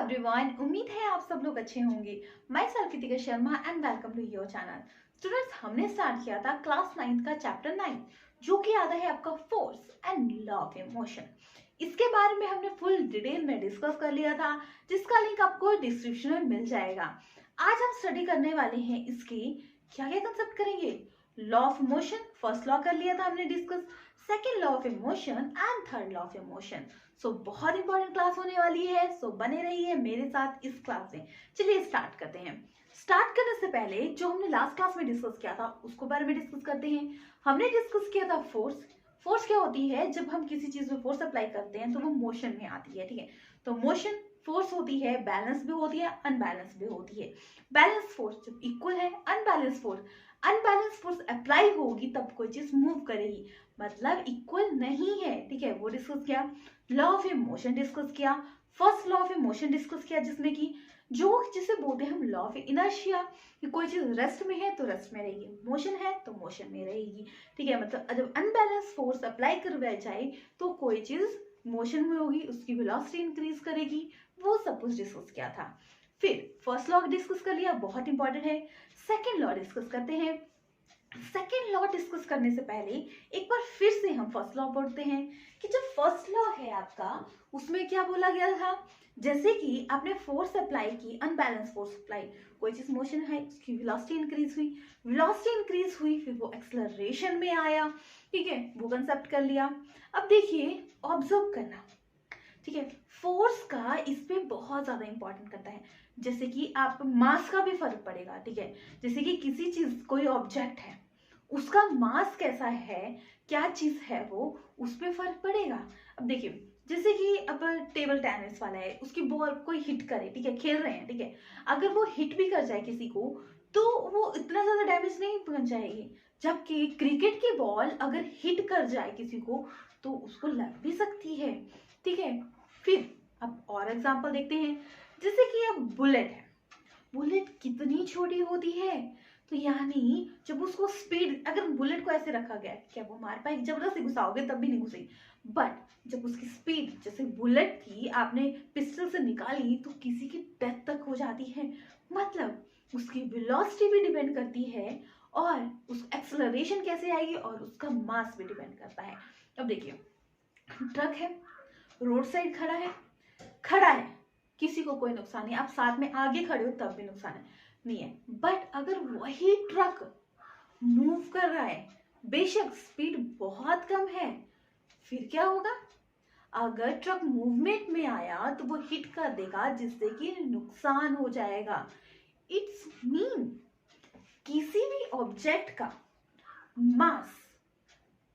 Everyone, उम्मीद है आप सब लोग अच्छे होंगे। मैं Kritika Sharma and welcome to your channel. Students, हमने स्टार्ट किया था क्लास 9 का चैप्टर 9 जो कि आता है आपका force and law of emotion. इसके बारे में हमने फुल डिटेल में डिस्कस कर लिया था, जिसका लिंक आपको डिस्क्रिप्शन में मिल जाएगा। आज हम स्टडी करने वाले हैं इसकी क्या क्या कंसेप्ट करेंगे। Law of motion, first law कर लिया था हमने discuss, second law of motion and third law of motion. So बहुत इंपॉर्टेंट क्लास होने वाली है, सो बने रहिए मेरे साथ इस क्लास में। चलिए स्टार्ट करते हैं। स्टार्ट करने से पहले जो हमने लास्ट क्लास में डिस्कस किया था उसको बारे में डिस्कस करते हैं। हमने डिस्कस किया था फोर्स। फोर्स क्या होती है? जब हम किसी चीज में फोर्स अप्लाई करते हैं तो वो मोशन में आती है, ठीक है। तो मोशन फोर्स होती है, बैलेंस भी होती है, अनबैलेंस भी होती है। बैलेंस फोर्स जब इक्वल है, अनबैलेंस फोर्स अप्लाई होगी तब कोई चीज मूव करेगी, मतलब इक्वल नहीं है, ठीक है। वो डिस्कस किया। लॉ ऑफ इमोशन डिस्कस किया, first law of emotion discuss किया, जिसमें कि जिसे बोलते हैं हम लॉ ऑफ इनर्शिया, कि कोई चीज रेस्ट में है तो रेस्ट में रहेगी, मोशन है तो मोशन में रहेगी, ठीक है। मतलब जब अनबैलेंस फोर्स अप्लाई करवाई जाए तो कोई चीज मोशन में होगी, उसकी वेलोसिटी इंक्रीज करेगी, वो सब कुछ डिस्कस किया था। फिर फर्स्ट लॉ डिस्कस कर लिया, बहुत इंपॉर्टेंट है। सेकेंड लॉ डिस्कस करते हैं। सेकेंड लॉ डिस्कस करने से पहले एक बार फिर से हम फर्स्ट लॉ पढ़ते हैं कि जो फर्स्ट लॉ है आपका, उसमें क्या बोला गया था। जैसे कि आपने फोर्स अप्लाई की, अनबैलेंस फोर्स अप्लाई, कोई चीज मोशन है, उसकी वेलोसिटी इंक्रीज हुई, फिर वो एक्सेलरेशन में आया, ठीक है। वो कंसेप्ट कर लिया। अब देखिए, ऑब्जर्व करना, ठीक है। फोर्स का इस पे बहुत ज्यादा इंपॉर्टेंट करता है। जैसे कि आप मास का भी फर्क पड़ेगा, ठीक है। जैसे कि किसी चीज, कोई ऑब्जेक्ट है, उसका मास कैसा है, क्या चीज है वो, उस पर फर्क पड़ेगा। अब देखिए, जैसे कि अब टेबल टेनिस वाला है, उसकी बॉल कोई हिट करे, ठीक है, खेल रहे हैं, ठीक है। अगर वो हिट भी कर जाए किसी को तो वो इतना ज्यादा डैमेज नहीं पहुंचाएगी, जबकि क्रिकेट की बॉल अगर हिट कर जाए किसी को तो उसको लग भी सकती है, ठीक है। फिर अब और एग्जांपल देखते हैं। जैसे कि अब बुलेट है, बुलेट कितनी छोटी होती है, तो यानी जब उसको स्पीड, अगर बुलेट को ऐसे रखा गया क्या वो मार पाएगी? जबरदस्ती घुसाओगे तब भी नहीं घुसेगी। बट जब उसकी स्पीड, जैसे बुलेट थी, आपने पिस्टल से निकाली तो किसी की डेथ तक हो जाती है। मतलब उसकी वेलोसिटी भी डिपेंड करती है, और उस एक्सेलरेशन कैसे आएगी, और उसका मास भी डिपेंड करता है। अब देखिए, ट्रक है, रोड साइड खड़ा है, किसी को कोई नुकसान नहीं, आप साथ में आगे खड़े हो तब भी नुकसान है नहीं है। बट अगर वही ट्रक मूव कर रहा है, बेशक स्पीड बहुत कम है, फिर क्या होगा? अगर ट्रक मूवमेंट में आया तो वो हिट कर देगा, जिससे कि नुकसान हो जाएगा। इट्स मीन किसी भी ऑब्जेक्ट का मास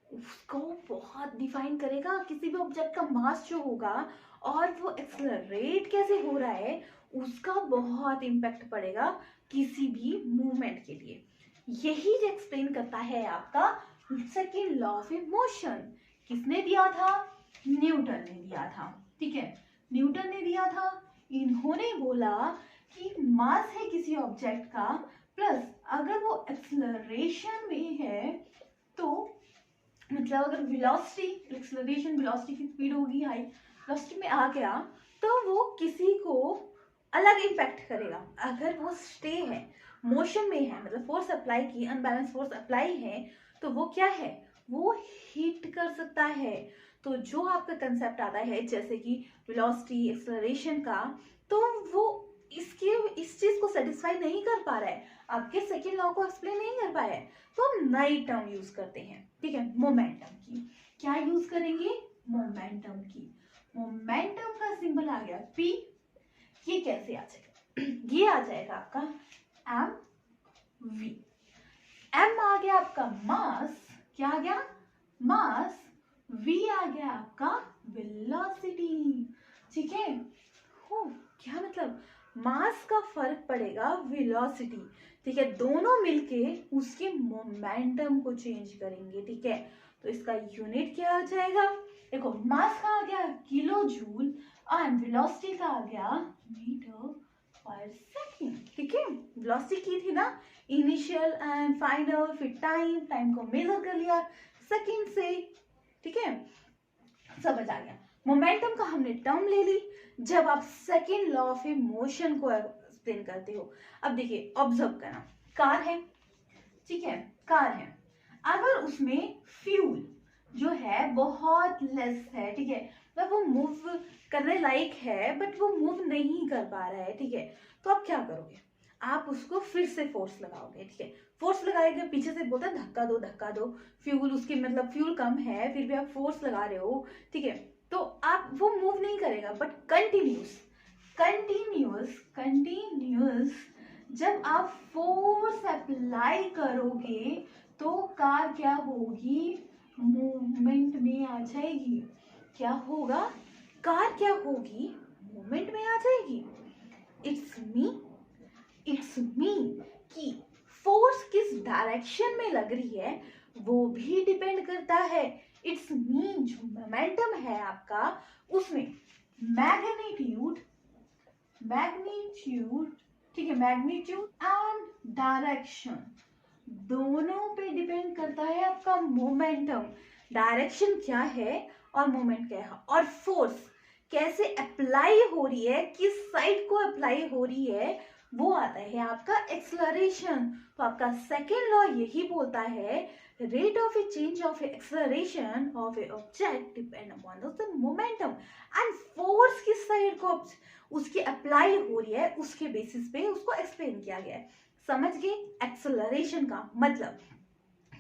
उसको बहुत डिफाइन करेगा। किसी भी ऑब्जेक्ट का मास जो होगा और वो एक्सेलरेट कैसे हो रहा है, उसका बहुत इम्पैक्ट पड़ेगा किसी भी मूवमेंट के लिए। यही एक्सप्लेन करता है आपका सेकेंड लॉ ऑफ मोशन। किसने दिया था? न्यूटन ने दिया था, ठीक है। न्यूटन ने दिया था। इन्होंने बोला कि मास है किसी ऑब्जेक्ट का, प्लस अगर वो एक्सेलरेशन में है तो मतलब अगर वेलोसिटी, एक्सेलरेशन वेलोसिटी की स्पीड होगी हाई, वेलोसिटी में आ गया तो वो किसी को अलग इम्पैक्ट करेगा। अगर वो स्टे है, मोशन में है, मतलब फोर्स अप्लाई की, अनबैलेंस फोर्स अप्लाई है, तो वो क्या है? वो हिट कर सकता है। तो जो आपका कंसेप्ट आता है जैसे कि वेलोसिटी, एक्सेलरेशन का, तो वो इस चीज को सेटिस्फाई नहीं कर पा रहा है, आपके सेकेंड लॉ को एक्सप्लेन नहीं कर पाया है, तो हम नई टर्म यूज करते हैं, ठीक है। मोमेंटम की क्या यूज करेंगे? मोमेंटम की। मोमेंटम का सिंबल आ गया P। ये कैसे आ जाएगा? ये आ जाएगा आपका mv। m आ गया आपका मास, क्या आ गया? मास। v आ गया आपका वेलोसिटी, ठीक है। क्या मतलब? मास का फर्क पड़ेगा वेलोसिटी, ठीक है। दोनों मिलके उसके मोमेंटम को चेंज करेंगे, ठीक है। तो इसका यूनिट क्या आ जाएगा? देखो, मास का आ गया किलो जूल एंड वेलोसिटी का आ गया मीटर पर सेकंड, ठीक है। वेलोसिटी की थी ना इनिशियल एंड फाइनल, फिर टाइम को मेजर कर लिया सेकंड से, ठीक है। समझ आ गया। मोमेंटम का हमने टर्म ले ली जब आप सेकेंड लॉ ऑफ मोशन को एक्सप्लेन करते हो। अब देखिए, ऑब्जर्व करना, कार है, ठीक है, कार है, अगर उसमें फ्यूल जो है बहुत लेस है, ठीक है, मतलब वो मूव करने लायक है बट वो मूव नहीं कर पा रहा है, ठीक है, तो आप क्या करोगे, आप उसको फिर से फोर्स लगाओगे, ठीक है, फोर्स लगाएगा, पीछे से बोलता है धक्का दो, फ्यूल उसकी मतलब फ्यूल कम है फिर भी आप फोर्स लगा रहे हो, ठीक है, तो आप वो मूव नहीं करेगा बट कंटिन्यूअस जब आप फोर्स अप्लाई करोगे तो कार क्या होगी, मूवमेंट में आ जाएगी। क्या होगा, कार क्या होगी, मूवमेंट में आ जाएगी। इट्स मी कि फोर्स किस डायरेक्शन में लग रही है वो भी डिपेंड करता है। इट्स मीन जो मोमेंटम है आपका उसमें मैग्नीट्यूड, ठीक है, मैग्नीट्यूड एंड डायरेक्शन दोनों पे डिपेंड करता है आपका मोमेंटम। डायरेक्शन क्या है और मोमेंट क्या है, और फोर्स कैसे अप्लाई हो रही है, किस साइड को अप्लाई हो रही है, वो आता है आपका एक्सेलरेशन। तो आपका सेकेंड लॉ यही बोलता है, rate of A change of acceleration of A object depend upon the momentum and force किस साइड को उसकी अप्लाई हो रही है उसके बेसिस पे उसको एक्सप्लेन किया गया है। समझ गए, एक्सेलरेशन का मतलब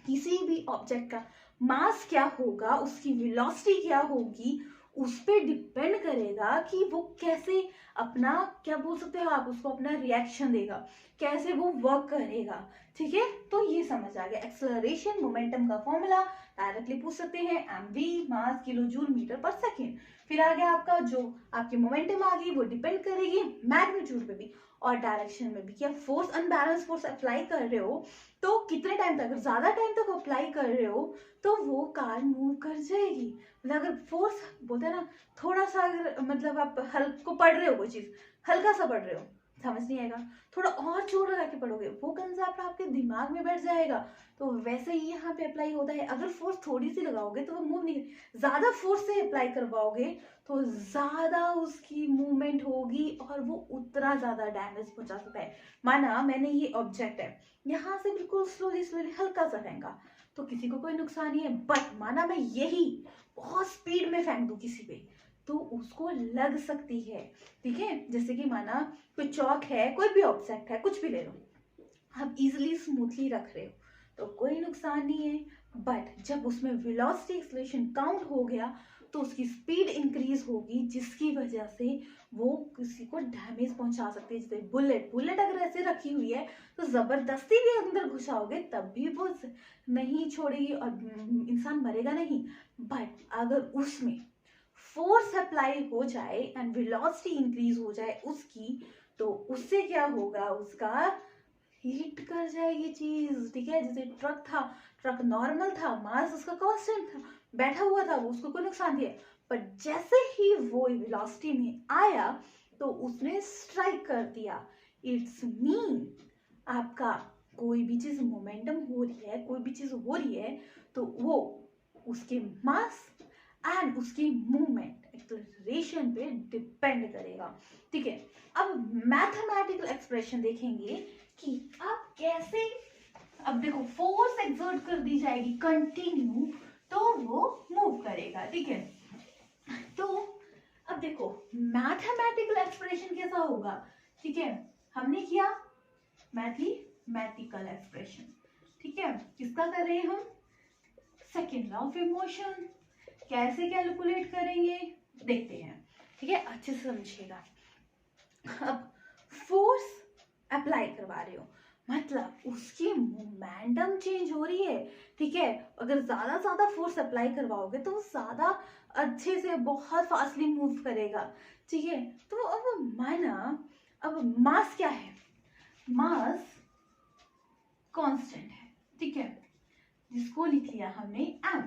किसी भी ऑब्जेक्ट का मास क्या होगा, उसकी वेलोसिटी क्या होगी, उस पर डिपेंड करेगा कि वो कैसे अपना, क्या बोल सकते हो आप उसको, अपना रिएक्शन देगा, कैसे वो वर्क करेगा, ठीक है। तो ये समझ आ गया एक्सेलरेशन मोमेंटम का फॉर्मूला, डायरेक्टली पूछ सकते हैं, mv मास किलो जूल मीटर पर सेकेंड। फिर आ गया आपका जो आपकी मोमेंटम आ गई वो डिपेंड करेगी मैग्नीट्यूड पे भी और डायरेक्शन में भी। क्या फोर्स, अनबैलेंस फोर्स अप्लाई कर रहे हो तो कितने टाइम तक, अगर ज्यादा टाइम तक अप्लाई कर रहे हो तो वो कार मूव कर जाएगी। मतलब अगर फोर्स बोलते हैं ना, थोड़ा सा अगर मतलब आप को पढ़ रहे हो, कोई चीज हल्का सा पढ़ रहे हो, समझ नहीं आएगा, थोड़ा और जोर लगा के पढ़ोगे वो कंसेप्ट आपके दिमाग में बैठ जाएगा। तो वैसे ही यहाँ पे अप्लाई होता है, अगर फोर्स थोड़ी सी लगाओगे तो वो मूव नहीं, ज्यादा फोर्स से अप्लाई करवाओगे तो ज्यादा उसकी मूवमेंट होगी और वो उतना ज्यादा डैमेज पहुंचा सकता है। माना मैंने ये ऑब्जेक्ट है, यहाँ से बिल्कुल स्लोली हल्का सा फेंका तो किसी को कोई नुकसान नहीं है, बट माना मैं यही बहुत स्पीड में फेंक दूं किसी पे तो उसको लग सकती है, ठीक है। जैसे कि माना कोई चौक है, कोई भी ऑब्जेक्ट है, कुछ भी ले लो, आप इजिली स्मूथली रख रहे हो तो कोई नुकसान नहीं है, बट जब उसमें वेलोसिटी एक्सेलरेशन काउंट हो गया तो उसकी स्पीड इंक्रीज होगी जिसकी वजह से वो किसी को डैमेज पहुंचा सकती है। जैसे बुलेट अगर ऐसे रखी हुई है तो जबरदस्ती भी अंदर घुसाओगे तब भी वो नहीं छोड़ेगी और इंसान मरेगा नहीं, बट अगर उसमें फोर्स अप्लाई हो जाए एंड वेलोसिटी इंक्रीज हो जाए उसकी, तो उससे क्या होगा, उसका हिट कर जाएगी चीज, ठीक है। जैसे ट्रक था, ट्रक नॉर्मल था, मास उसका कांस्टेंट था, बैठा हुआ था, वो उसको कोई नुकसान नहीं है, पर जैसे ही वो वेलोसिटी में आया तो उसने स्ट्राइक कर दिया। इट्स मीन आपका कोई भी चीज मोमेंटम हो रही है, कोई भी चीज हो रही है तो वो उसके मास एंड उसकी मूवमेंट एक्सेलरेशन पे डिपेंड करेगा, ठीक है। अब मैथमेटिकल एक्सप्रेशन देखेंगे कि आप कैसे, अब देखो फोर्स एक्सर्ट कर दी जाएगी कंटिन्यू तो वो मूव करेगा, ठीक है। तो अब देखो मैथमेटिकल एक्सप्रेशन कैसा होगा, ठीक है, हमने किया मैथमेटिकल एक्सप्रेशन, ठीक है, किसका कर रहे हैं हम, सेकेंड लॉ ऑफ मोशन। कैसे कैलकुलेट करेंगे देखते हैं, ठीक है, अच्छे से समझिएगा। अब फोर्स अप्लाई करवा रहे हो मतलब उसकी मोमेंटम चेंज हो रही है, ठीक है। अगर ज्यादा फोर्स अप्लाई करवाओगे तो ज्यादा अच्छे से बहुत फास्टली मूव करेगा, ठीक है। तो अब माना, अब मास क्या है, मास कांस्टेंट है, ठीक है, जिसको लिख लिया हमने m।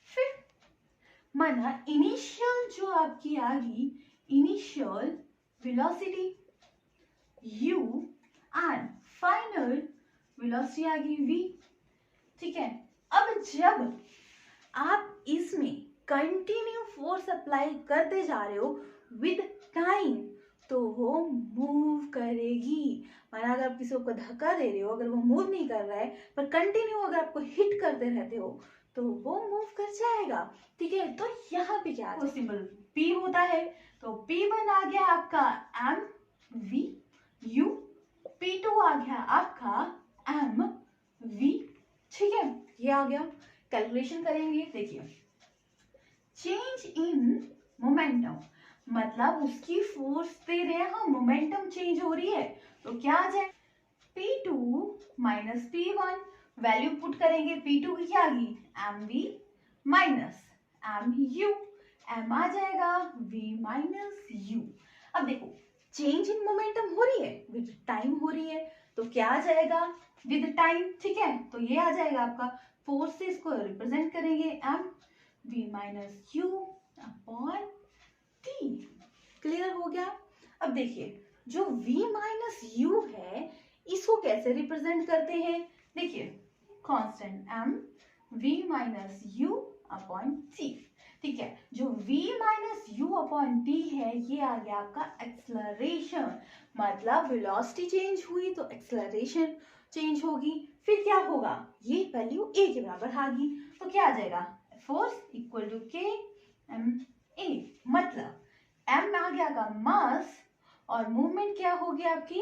फिर माना इनिशियल जो आपकी आ गई, initial velocity u and final velocity आ गई v, ठीक है। अब जब आप इसमें कंटिन्यू फोर्स अप्लाई करते जा रहे हो विद टाइम तो वो मूव करेगी। माना अगर आप किसी को धक्का दे रहे हो, अगर वो मूव नहीं कर रहा है पर कंटिन्यू अगर आपको हिट करते रहते हो तो वो मूव कर जाएगा। ठीक है, तो यहाँ पे क्या सिंबल P होता है, तो P1 आ गया आपका एम वी यू, P2 आ गया आपका एम वी। ठीक है, ये आ गया। कैलकुलेशन करेंगे, देखिए चेंज इन मोमेंटम मतलब उसकी फोर्स दे रहे हैं हम, मोमेंटम चेंज हो रही है तो क्या आ जाए P2 minus P1, value put करेंगे P2 की क्या आ गई M V minus M U, M आ जाएगा V माइनस यू। अब देखो चेंज इन मोमेंटम हो रही है विद टाइम हो रही है तो क्या आ जाएगा विद टाइम। ठीक है, तो ये आ जाएगा आपका फोर्स से इसको रिप्रेजेंट करेंगे M V minus U upon T. Clear हो गया। अब देखिए जो V माइनस यू है इसको कैसे रिप्रेजेंट करते हैं, देखिए constant m V minus U upon T. ठीक है, जो V minus U upon T है ये आ गया आपका एक्सेलरेशन, मतलब वेलोसिटी चेंज हुई तो एक्सेलरेशन चेंज होगी। फिर क्या होगा, ये वैल्यू a के बराबर आ गई तो क्या आ जाएगा force equal to k m a, मतलब m आ गया का मास और मूवमेंट क्या हो गया आपकी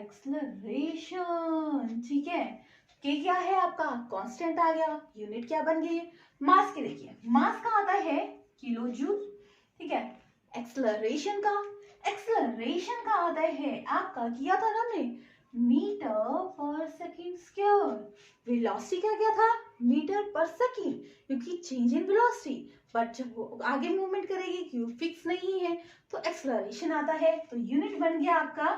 एक्सेलरेशन। ठीक है, k क्या है आपका कांस्टेंट आ गया, यूनिट क्या बन गई मास की। देखिए मास का आता है किलो जूल। ठीक है, एक्सेलरेशन का आता है आपका, किया था ना हमने मीटर पर सेकेंड स्क्वायर। वेलोसिटी का क्या था मीटर पर सेकेंड, क्योंकि चेंज इन वेलोसिटी, बट जब वो आगे मूवमेंट करेगी क्यों फिक्स नहीं है तो एक्सेलरेशन आता है। तो यूनिट बन गया आपका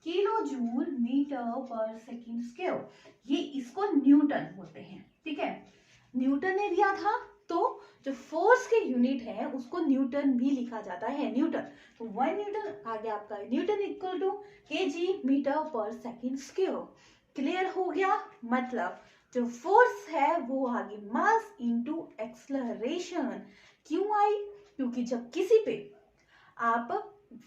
किलो जूल मीटर पर सेकेंड स्क्वायर। ये इसको न्यूटन बोलते हैं। ठीक है, न्यूटन ने दिया था तो जो फोर्स के यूनिट है उसको न्यूटन भी लिखा जाता है, न्यूटन। तो 1 न्यूटन आ गया आपका, newton equal to kg meter पर सेकेंड स्क्वायर। क्लियर हो गया, मतलब जो फोर्स है वो आ गई मास इनटू एक्सेलरेशन। क्यों आई, क्योंकि जब किसी पे आप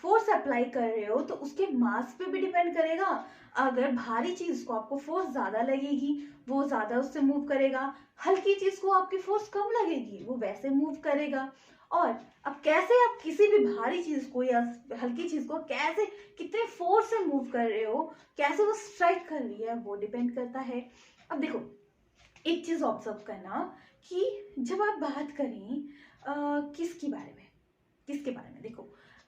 फोर्स अप्लाई कर रहे हो तो उसके मास पे भी डिपेंड करेगा। अगर भारी चीज को आपको फोर्स ज्यादा लगेगी वो ज्यादा उससे मूव करेगा, हल्की चीज को आपकी फोर्स कम लगेगी वो वैसे मूव करेगा। और अब कैसे आप किसी भी भारी चीज को या हल्की चीज को कैसे कितने फोर्स से मूव कर रहे हो, कैसे वो स्ट्राइक कर रही है वो डिपेंड करता है। अब देखो एक चीज ऑब्जर्व करना कि जब आप बात करें किसके बारे में, देखो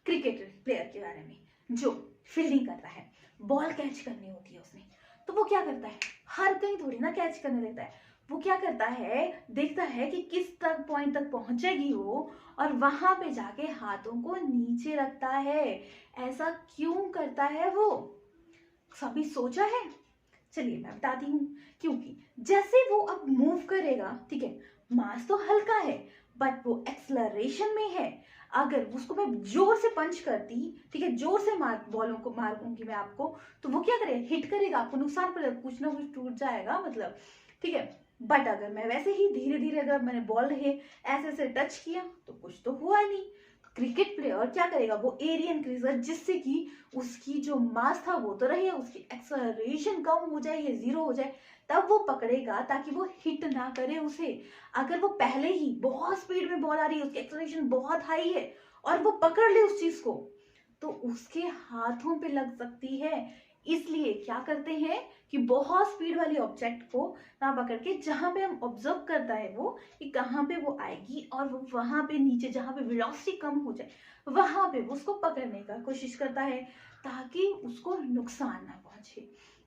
क्रिकेट प्लेयर के बारे में जो फील्डिंग करता है, बॉल कैच करनी होती है उसने, तो वो क्या करता है, हर कहीं थोड़ी ना कैच करने लगता है, वो क्या करता है देखता है कि किस तक पॉइंट तक पहुंचेगी वो और वहां पे जाके हाथों को नीचे रखता है। ऐसा क्यों करता है वो, कभी सोचा है? चलिए मैं बताती हूँ। क्योंकि जैसे वो अब मूव करेगा, ठीक है, मास तो हल्का है बट वो एक्सेलरेशन में है। अगर उसको मैं जोर से पंच करती, ठीक है, जोर से बॉलों को मारूंगी मैं आपको, तो वो क्या करेगा, हिट करेगा, आपको नुकसान पड़ेगा, कुछ ना कुछ टूट जाएगा मतलब। ठीक है, बट अगर मैं वैसे ही धीरे धीरे अगर मैंने बॉल है ऐसे ऐसे टच किया तो कुछ तो हुआ नहीं। क्रिकेट प्लेयर क्या करेगा, वो एरिया इंक्रीज कर जिससे कि उसकी जो मास था वो तो रहे, उसकी एक्सेलरेशन कम हो जाए या जीरो हो जाए, तब वो पकड़ेगा ताकि वो हिट ना करे उसे। अगर वो पहले ही बहुत स्पीड में बॉल आ रही है, उसकी एक्सेलरेशन बहुत हाई है और वो पकड़ ले उस चीज को तो उसके हाथों पे लग सकती है। इसलिए क्या करते हैं कि बहुत स्पीड वाली ऑब्जेक्ट को ना पकड़ के जहां पे हम ऑब्जर्व करता है वो कि कहाँ पे वो आएगी और वो वहां पे नीचे जहां पे वेलोसिटी कम हो जाए वहां पे वो उसको पकड़ने का कोशिश करता है ताकि उसको नुकसान ना पहुंचे।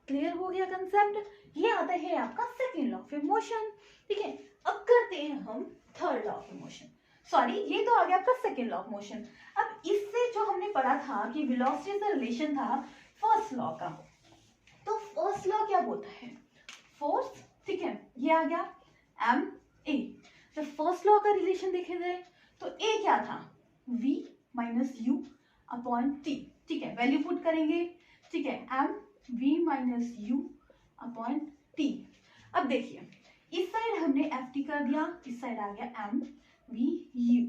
क्लियर हो गया कंसेप्ट? ये आता है आपका सेकेंड लॉ ऑफ मोशन। ठीक है, अब करते हैं हम third law of motion. Sorry, ये तो आ गया आपका सेकेंड लॉ ऑफ मोशन। अब इससे जो हमने पढ़ा था कि वेलोसिटी से रिलेशन था फर्स्ट लॉ का, तो फर्स्ट लॉ क्या बोलता है, फोर्स, ठीक है, ये आ गया एम ए। जब फर्स्ट लॉ का रिलेशन देखे जाए तो ए क्या था, v minus U upon T. ठीक है, वैल्यू पुट करेंगे, ठीक है, M v minus U upon T. अब देखिए इस साइड हमने एफ टी कर दिया, इस साइड आ गया M V U.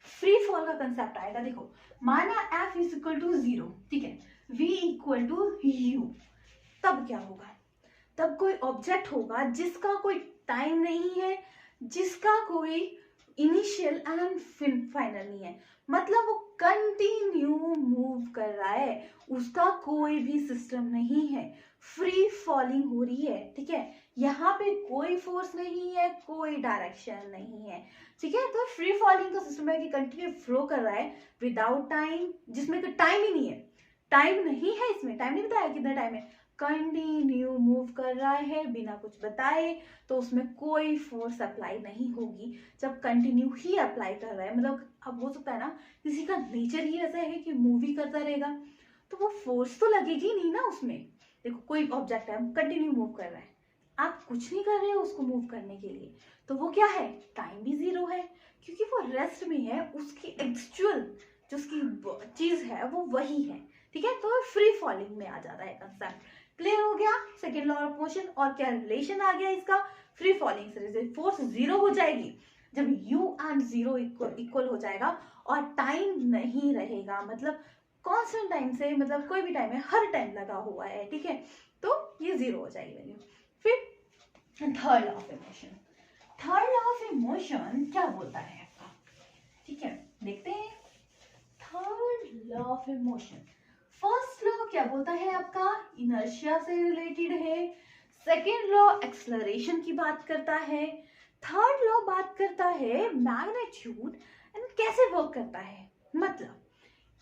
Free fall का कंसेप्ट आएगा, देखो माना एफ इज इक्वल टू 0, ठीक है, वी इक्वल टू यू, तब क्या होगा, तब कोई ऑब्जेक्ट होगा जिसका कोई टाइम नहीं है, जिसका कोई इनिशियल एंड फाइनल नहीं है, मतलब वो कंटिन्यू मूव कर रहा है, उसका कोई भी सिस्टम नहीं है, फ्री फॉलिंग हो रही है, ठीक है, यहाँ पे कोई फोर्स नहीं है, कोई डायरेक्शन नहीं है, ठीक है। तो फ्री फॉलिंग का सिस्टम है कि कंटिन्यू फ्लो कर रहा है विदाउट टाइम, जिसमें कोई टाइम ही नहीं है, टाइम नहीं है, इसमें टाइम नहीं बताया कितना टाइम है, कंटिन्यू मूव कर रहा है बिना कुछ बताए, तो उसमें कोई फोर्स अप्लाई नहीं होगी जब कंटिन्यू ही अप्लाई कर रहा है। मतलब अब हो सकता है ना किसी का नेचर ही ऐसा है कि मूव ही करता रहेगा, तो वो फोर्स तो लगेगी नहीं ना उसमें। देखो कोई ऑब्जेक्ट है, कंटिन्यू मूव कर रहा है, आप कुछ नहीं कर रहे हो उसको मूव करने के लिए, तो वो क्या है, टाइम भी जीरो है, क्योंकि वो रेस्ट में है, उसकी एक्चुअल जो उसकी चीज है वो वही है, ठीक है। तो फ्री फॉलिंग में आ जाता है कंसेप्ट। क्लियर हो गया सेकेंड लॉ ऑफ मोशन, और क्या रिलेशन आ गया इसका, फ्री फॉलिंग से फोर्स जीरो हो जाएगी जब u एंड जीरो इक्वल हो जाएगा और टाइम नहीं रहेगा, मतलब कांस्टेंट टाइम से, मतलब कोई भी टाइम है, हर टाइम लगा हुआ है, ठीक है, तो ये जीरो हो जाएगी वैल्यू। फिर third law of emotion, third law of emotion क्या बोलता है आपका, ठीक है, देखते हैं third law of motion. First law क्या बोलता है आपका, इनर्शिया से रिलेटेड है, सेकेंड लॉ एक्सेलरेशन की बात करता है, थर्ड लॉ बात करता है मैग्नीट्यूड एंड कैसे वर्क करता है, मतलब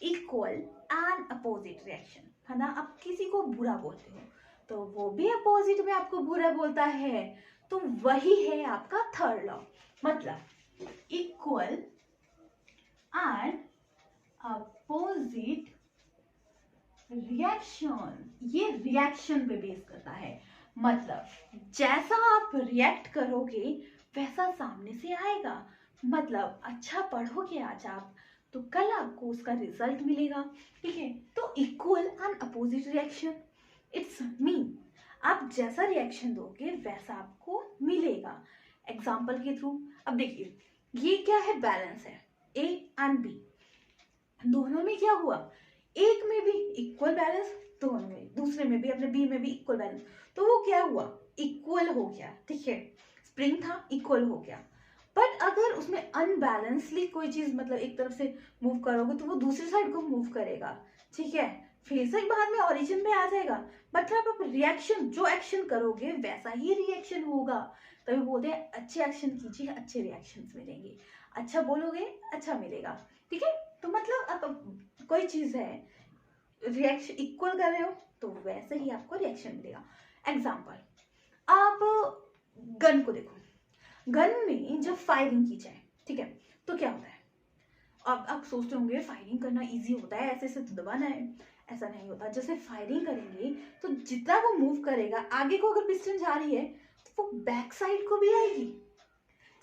इक्वल एंड अपोजिट रिएक्शन, है ना। आप किसी को बुरा बोलते हो तो वो भी अपोजिट में आपको बुरा बोलता है, तो वही है आपका थर्ड लॉ, मतलब इक्वल एंड अपोजिट रिएक्शन, ये रिएक्शन पे बेस करता है, मतलब जैसा आप रिएक्ट करोगे वैसा सामने से आएगा, मतलब अच्छा पढ़ोगे आज आप तो कल आपको उसका रिजल्ट मिलेगा, ठीक है। तो equal and opposite reaction, it's mean आप जैसा रिएक्शन दोगे वैसा आपको मिलेगा। एग्जाम्पल के थ्रू अब देखिए, ये क्या है, बैलेंस है, ए एंड बी, दोनों में क्या हुआ, एक में भी इक्वल बैलेंस, दोनों में, दूसरे में भी, अपने बी में भी इक्वल बैलेंस, तो वो क्या हुआ, इक्वल हो गया, ठीक है, स्प्रिंग था इक्वल हो गया। बट अगर उसमें अनबैलेंसली कोई चीज, मतलब एक तरफ से मूव करोगे तो वो दूसरी साइड को मूव करेगा, ठीक है, फिर से बाद में ओरिजिन में आ जाएगा, मतलब आप रिएक्शन जो एक्शन करोगे वैसा ही रिएक्शन होगा, तभी बोलते हैं अच्छे एक्शन कीजिए अच्छे रिएक्शन मिलेंगे, अच्छा बोलोगे अच्छा मिलेगा, ठीक है। तो मतलब अब कोई चीज है, रिएक्शन इक्वल कर रहे हो तो वैसे ही आपको रिएक्शन मिलेगा। एग्जाम्पल, आप गन को देखो, गन में जब फायरिंग की जाए, ठीक है, तो क्या होता है, अब आप सोचते होंगे फायरिंग करना इजी होता है, ऐसे ऐसे दबाना है, ऐसा नहीं होता। जैसे फायरिंग करेंगे तो जितना वो मूव करेगा, आगे को अगर पिस्टन जा रही है तो वो बैक साइड को भी आएगी,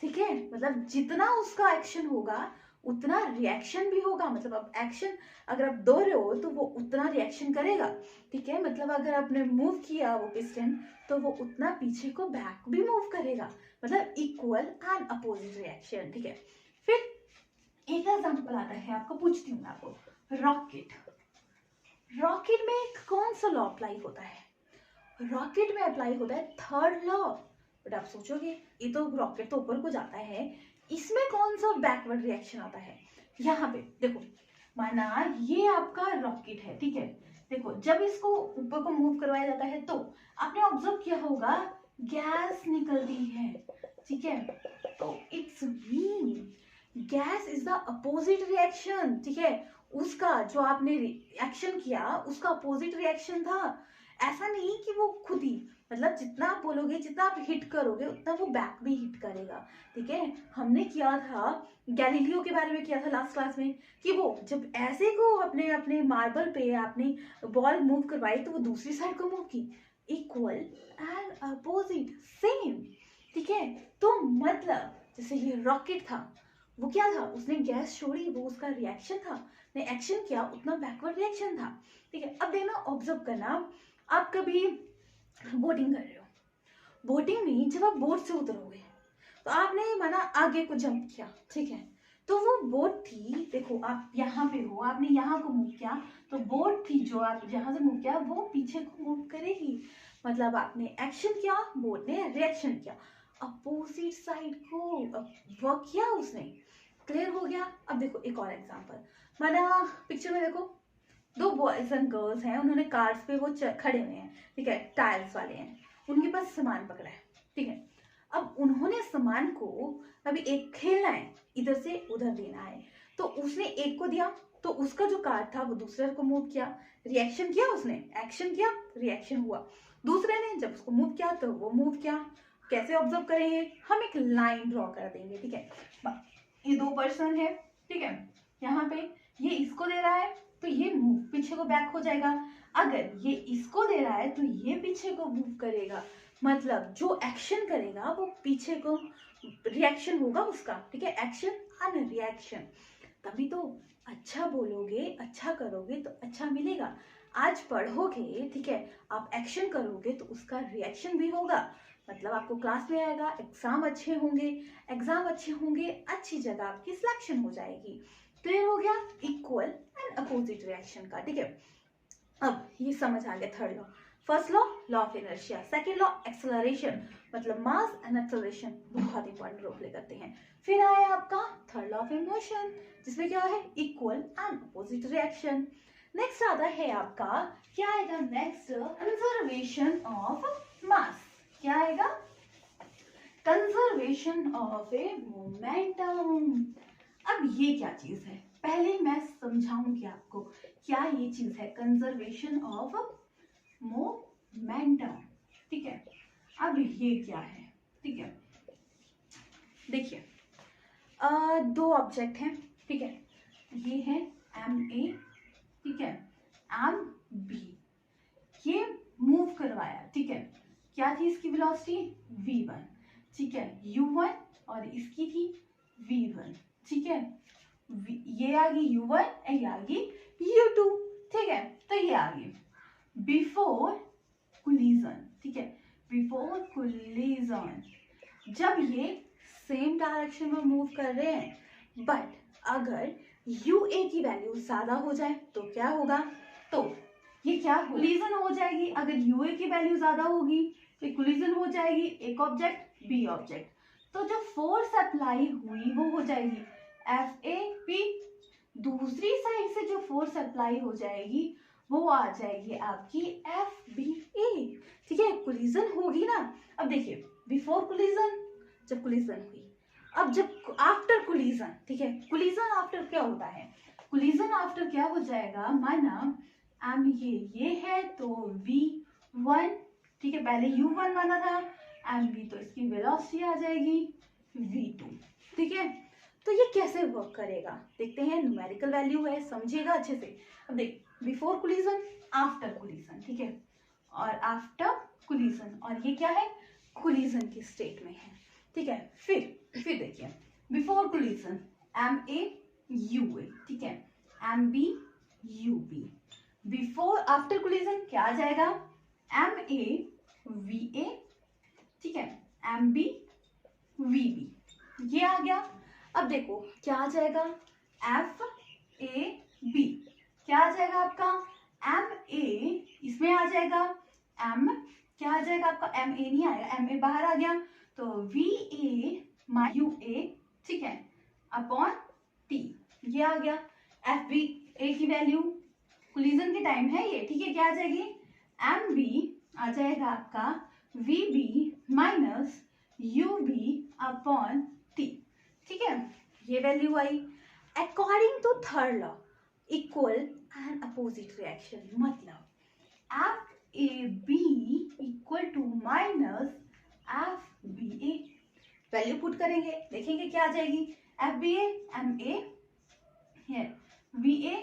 ठीक है, मतलब जितना उसका एक्शन होगा उतना रिएक्शन भी होगा, मतलब अब एक्शन अगर आप दो रहे हो तो वो उतना रिएक्शन करेगा, ठीक है, मतलब अगर आपने मूव किया वो पिस्टन तो वो उतना पीछे को बैक भी मूव करेगा, मतलब इक्वल एंड अपोजिट रिएक्शन, ठीक है। फिर एक एग्जांपल आता है, आपको पूछती हूँ मैं आपको, रॉकेट, रॉकेट में कौन सा लॉ अप्लाई होता है, रॉकेट में अप्लाई होता है थर्ड लॉ। बट आप सोचोगे ये तो रॉकेट तो ऊपर को जाता है, इसमें कौन सा बैकवर्ड रिएक्शन आता है, यहाँ पे देखो, माना ये आपका रॉकेट है, ठीक है, देखो जब इसको ऊपर को मूव करवाया जाता है तो आपने ऑब्जर्व किया होगा गैस निकलती है, ठीक है, तो it's mean gas is the opposite reaction, ठीक है, उसका जो आपने रिएक्शन किया उसका अपोजिट रिएक्शन था, ऐसा नहीं कि वो खुद ही, मतलब जितना आप बोलोगे जितना आप हिट करोगे उतना वो बैक भी हिट करेगा, ठीक है। हमने किया था गैलीलियो के बारे में किया था लास्ट क्लास में, कि वो जब ऐसे को अपने अपने मार्बल पे आपने बॉल मूव करवाई तो वो दूसरी साइड को मूव की, इक्वल एंड अपोजिट सेम, ठीक है। तो मतलब जैसे ये रॉकेट था, वो क्या था, उसने गैस छोड़ी, वो उसका रिएक्शन था, ने एक्शन किया उतना बैकवर्ड रिएक्शन था, ठीक है। अब देखना, ऑब्जर्व करना, आप कभी बोटिंग कर रहे हो, बोटिंग में जब आप बोट से उतरोगे तो आपने माना आगे को जंप किया, ठीक है, तो वो बोट थी, देखो आप यहाँ पे हो, आपने यहाँ को मूव किया, तो बोट थी जो आप जहाँ से मूव किया वो पीछे को मूव करेगी। मतलब आपने एक्शन किया, बोट ने रिएक्शन किया, अपोजिट साइड को वर्क किया उसने। क्लियर हो गया। अब देखो एक और एग्जांपल, माना पिक्चर में देखो दो बॉयज एंड गर्ल्स हैं, उन्होंने कार्स पे वो खड़े हुए हैं, ठीक है, टायर्स वाले हैं, उनके पास सामान पकड़ा है, ठीक है। अब उन्होंने सामान को अभी एक खेलना है, इधर से उधर देना है, तो उसने एक को दिया, तो उसका जो कार था वो दूसरे को मूव किया, रिएक्शन किया उसने, एक्शन किया, रिएक्शन हुआ। दूसरे ने जब उसको मूव किया तो वो मूव किया। कैसे ऑब्जर्व करेंगे, हम एक लाइन ड्रॉ कर देंगे, ठीक है। ये दो पर्सन है, ठीक है, यहाँ पे ये इसको दे रहा है तो ये मूव पीछे को बैक हो जाएगा, अगर ये इसको दे रहा है तो ये पीछे को मूव करेगा। मतलब जो एक्शन करेगा वो पीछे को रिएक्शन होगा उसका, ठीक है, एक्शन एंड रिएक्शन। तभी तो अच्छा बोलोगे, अच्छा करोगे तो अच्छा मिलेगा। आज पढ़ोगे, ठीक है, आप एक्शन करोगे तो उसका रिएक्शन भी होगा, मतलब आपको क्लास में आएगा, एग्जाम अच्छे होंगे, एग्जाम अच्छे होंगे, अच्छी जगह आपकी सिलेक्शन हो जाएगी। क्लियर हो गया इक्वल एंड अपोजिट रिएक्शन का, ठीक है। अब ये समझ आ गया third law. First law, law of inertia. Second law, acceleration, मतलब मास एंड एक्सेलरेशन बहुत इंपॉर्टेंट रोल प्ले करते हैं। फिर आया आपका थर्ड लॉ ऑफ इमोशन, जिसमें क्या है, equal and opposite reaction. Next आता है आपका, क्या आएगा नेक्स्ट, कंजर्वेशन ऑफ मास। क्या आएगा, कंजर्वेशन ऑफ ए मोमेंटम। अब ये क्या चीज है, पहले मैं समझाऊंगी आपको क्या ये चीज है, कंजर्वेशन ऑफ मोमेंटम, ठीक है। अब ये क्या है, ठीक है, देखिए दो ऑब्जेक्ट हैं, ठीक है, ये है MA, ठीक है, MB, ये मूव करवाया, ठीक है, क्या थी इसकी वेलोसिटी V1, ठीक है, U1, और इसकी थी V1, ठीक है, ये आ गई U1, ये आ गई U2, ठीक है। तो ये आ गई बिफोर कोलिजन, ठीक है, बिफोर कोलिजन, जब ये सेम डायरेक्शन में मूव कर रहे हैं, बट अगर UA की वैल्यू ज्यादा हो जाए तो क्या होगा, तो ये क्या कोलिजन हो जाएगी। अगर UA की वैल्यू ज्यादा होगी तो कोलिजन हो जाएगी, एक ऑब्जेक्ट बी ऑब्जेक्ट, तो जो फोर्स अप्लाई हुई वो हो जाएगी FAP, दूसरी साइड से जो फोर्स अप्लाई हो जाएगी वो आ जाएगी आपकी FBA, ठीक है, कोलिजन होगी ना। अब देखिए बिफोर कोलिजन, जब कोलिजन हुई, अब जब आफ्टर कोलिजन, ठीक है, कोलिजन आफ्टर क्या होता है, कोलिजन आफ्टर क्या हो जाएगा, माना एम ये है तो V1, ठीक है, पहले U1 माना था, MB तो इसकी वेलोसिटी आ जाएगी V2, ठीक है। तो ये कैसे वर्क करेगा देखते हैं, न्यूमेरिकल वैल्यू है, समझिएगा अच्छे से। अब देख, बिफोर कोलिजन, आफ्टर कोलिजन, ठीक है, और आफ्टर कोलिजन, और ये क्या है, कोलिजन की स्टेट में है, ठीक है। फिर देखिए बिफोर कोलिजन MA ठीक है, MB UB, before after collision क्या आ जाएगा, MA ठीक है, MB ये आ गया। अब देखो क्या आ जाएगा, FAB, क्या आ जाएगा आपका, MA, इसमें आ जाएगा M, क्या आ जाएगा आपका, MA नहीं आएगा, MA बाहर आ गया, तो VA UA, ठीक है, अपॉन T, ये आ गया। FBA की वैल्यू कोलिजन के टाइम है ये, ठीक है, क्या आ जाएगी, MB आ जाएगा आपका VB minus UB upon T, ठीक है, ये वैल्यू आई। According to third law, equal and opposite reaction, मतलब FAB equal to minus FBA, value put करेंगे, देखेंगे क्या आ जाएगी, FBA MA है, VA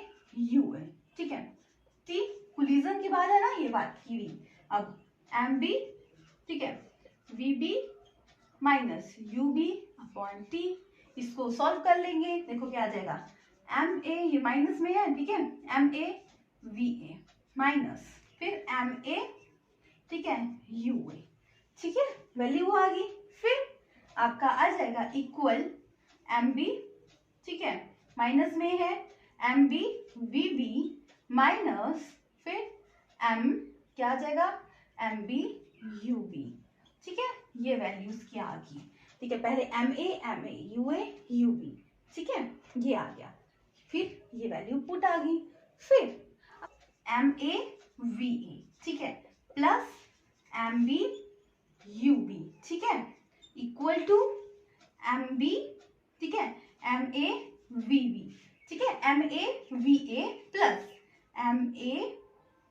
UA, ठीक है, T कोलिजन की बात है ना, ये बात की हुई। अब MB, ठीक है, VB minus UB upon T, इसको सॉल्व कर लेंगे, देखो क्या आ जाएगा, MA ये माइनस में है, ठीक है, MA VA माइनस फिर MA, ठीक है, UA, ठीक है, वैल्यू आ गई। फिर आपका आ जाएगा इक्वल एम बी, ठीक है, माइनस में है M B V B minus फिर एम क्या आ जाएगा एम बी यू बी, ठीक है, ये वैल्यूज क्या आ गई, ठीक है, पहले एम ए यू बी, ठीक है, ये आ गया, फिर ये वैल्यू पुट आ गई, फिर एम ए वी ए, ठीक है, plus M B U B, ठीक है, इक्वल टू एम बी, ठीक है, एम ए वी बी, ठीक है, M A V A plus M A,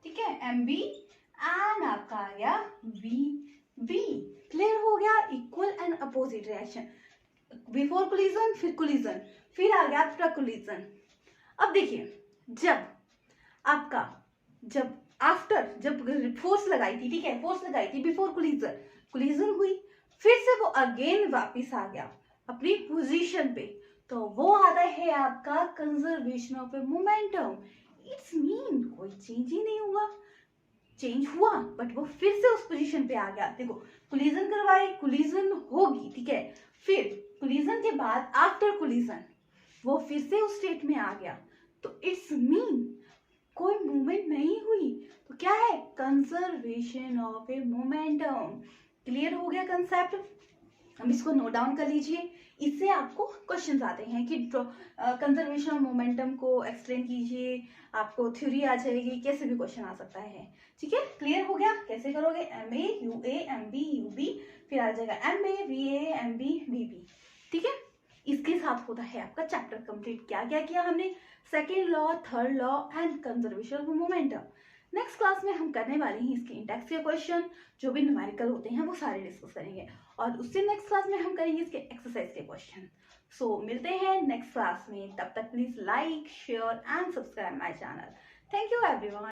ठीक है, एम बी एंड आपका आ गया वी बी। क्लियर हो गया, equal and opposite reaction, before collision फिर कोलिजन फिर आ गया आफ्टर कोलिजन। अब देखिए जब आपका जब फोर्स लगाई थी, ठीक है, फोर्स लगाई थी बिफोर कोलिजन हुई, फिर से वो अगेन वापिस आ गया अपनी पोजीशन पे, तो वो आता है आपका conservation of A momentum. It's mean कोई चेंज ही नहीं हुआ, चेंज हुआ बट वो फिर से उस पोजीशन पे आ गया। देखो कोलिजन करवाई, कोलिजन होगी, ठीक है, फिर कोलिजन के बाद आफ्टर कोलिजन वो फिर से उस स्टेट में आ गया, तो इट्स मीन कोई मूवमेंट नहीं हुई, तो क्या है conservation of A momentum. Clear हो गया कंसेप्ट, हम इसको नोट डाउन कर लीजिए, इससे आपको क्वेश्चंस आते हैं कि कंजर्वेशन ऑफ मोमेंटम को एक्सप्लेन कीजिए, आपको थ्योरी आ जाएगी, कैसे भी क्वेश्चन आ सकता है, ठीक है। क्लियर हो गया, कैसे करोगे, M A M B U B, फिर आ जाएगा M A V M B V B, ठीक है। इसके साथ होता है आपका चैप्टर कंप्लीट। क्या क्या किया हमने, second law, third law and conservation of momentum. Next class में हम करने वाले हैं इसके इंडेक्स के क्वेश्चन, जो भी न्यूमेरिकल होते हैं वो सारे डिस्कस करेंगे, और उससे नेक्स्ट क्लास में हम करेंगे इसके एक्सरसाइज के क्वेश्चन। सो मिलते हैं नेक्स्ट क्लास में, तब तक please like share and subscribe my channel. Thank you everyone.